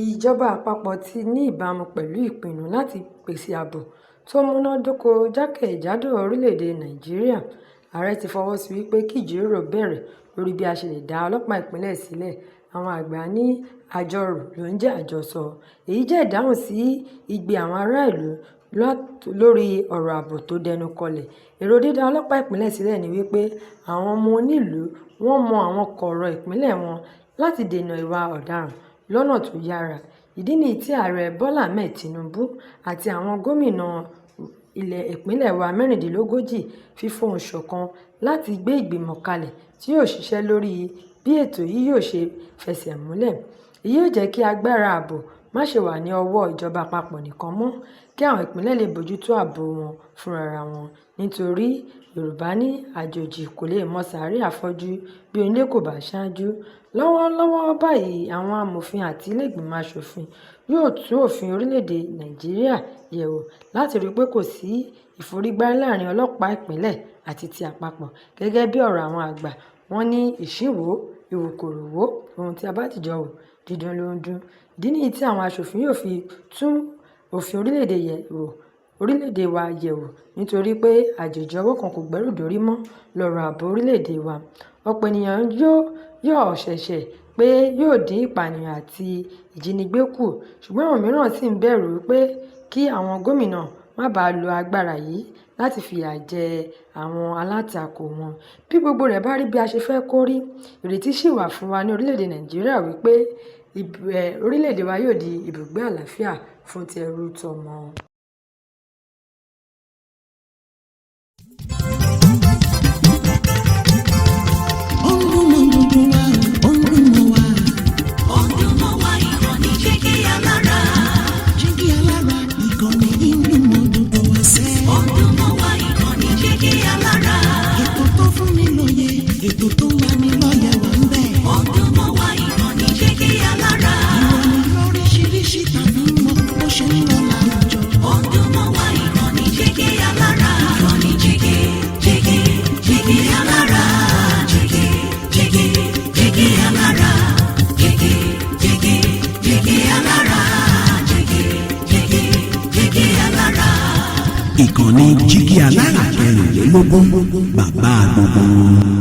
Ìjọba àpapọ̀ ti ní ìbámu pẹ̀lú ìpinnu láti pèsè ààbò tó múnádóko jákè-jádò orílẹ̀-èdè Nàìjíríà, Ààrẹ ti fọwọ́ sí wípé kí ìjíròrò bẹ̀rẹ̀ lórí bí a ṣe lè dá ọlọ́pàá ìpínlẹ̀ sílẹ̀. Àwọn àgbà ní àjọrò ló ń jẹ́ àjọsọ. Èyí jẹ́ ìdáhùn sí igbe àwọn ará ìlú lórí ọ̀rọ̀ ààbò tó dẹnu kọlẹ̀. Èrò dídá ọlọ́pàá ìpínlẹ̀ sílẹ̀ ni wípé àwọn ọmọ onílùú wọ́n mọ àwọn kọ̀rọ̀ ìpínlẹ̀ wọn láti dènà ìwà ọ̀daràn lọ́nà tó yára. Ìdí nìyí tí Ààrẹ Bọ́lá Ahmed Tinubu àti àwọn gómìnà ìpínlẹ̀ wa 36 fi fohùn ṣọ̀kan láti gbé ìgbìmọ̀ kalẹ̀ tí yóò ṣiṣẹ́ lórí bí ètò yìí yóò ṣe fẹsẹ̀ múlẹ̀. Èyí yóò jẹ́ kí agbára ààbò má ṣe wà ní ọwọ́ ìjọba àpapọ̀ nìkan mọ́, kí àwọn ìpínlẹ̀ lè bójútó ààbò wọn fúnra wọn. Nítorí Yorùbá ní àjòjì kò lè mọ sàárè àfọ́jú bí onílé kò bá ṣáájú. Lọ́wọ́lọ́wọ́ báyìí, àwọn amòfin àti ilé-ìgbìmọ̀ aṣòfin yóò tún òfin orílẹ̀-èdè Nàìjíríà yẹ̀wò láti rí i pé kò sí ìforígbárí láàrin ọlọ́pàá ìpínlẹ̀ àti ti àpapọ̀. Gẹ́gẹ́ bí ọ̀rọ̀ àwọn àgbà, wọ́n ní ìṣíwò ìwòkòrò wò, ohun tí a bá dìjọ wò dídùn ló ń dún. Ìdí nìyí tí àwọn aṣòfin yóò fi tún òfin orílẹ̀-èdè wa yẹ̀wò, nítorí pé àjèjì ọwọ́ kan kò gbẹ́rù dórí mọ́ lọ́rọ̀ ààbò orílẹ̀-èdè wa. Ọ̀pọ̀ ènìyàn yóò ṣẹ̀ṣẹ̀ pé yóò dín ìpànìyàn àti ìjínigbé kù, ṣùgbọ́n àwọn mìíràn sì ń bẹ̀rù wípé kí àwọn gómìnà má bàa lo agbára yìí láti fìyà jẹ àwọn alátakò wọn. Bí gbogbo rẹ̀ bá rí bí a ṣe fẹ́ kó rí, ìrètí ṣì wà fún wa ní orílẹ̀-èdè Nàìjíríà wípé orílẹ̀-èdè wa yóò di ibùgbé àlàáfíà fún tẹrú tọmọ. Ètò tó wà ní lọ́yẹ̀ wà ń bẹ̀. Ọdún mọ́ wa ìkànnì Jígí Alára. Ìròyìn lóríṣiríṣi tàbí mọ bó ṣe ń lọ láwùjọ. Ọdún mọ́ wa ìkànnì Jígí Alára. Ìkànnì Jígí Alára. Jígí Alára. Jígí Alára. Jígí Alára. Ìkànnì Jígí Alára 24, bàbá gbogbo.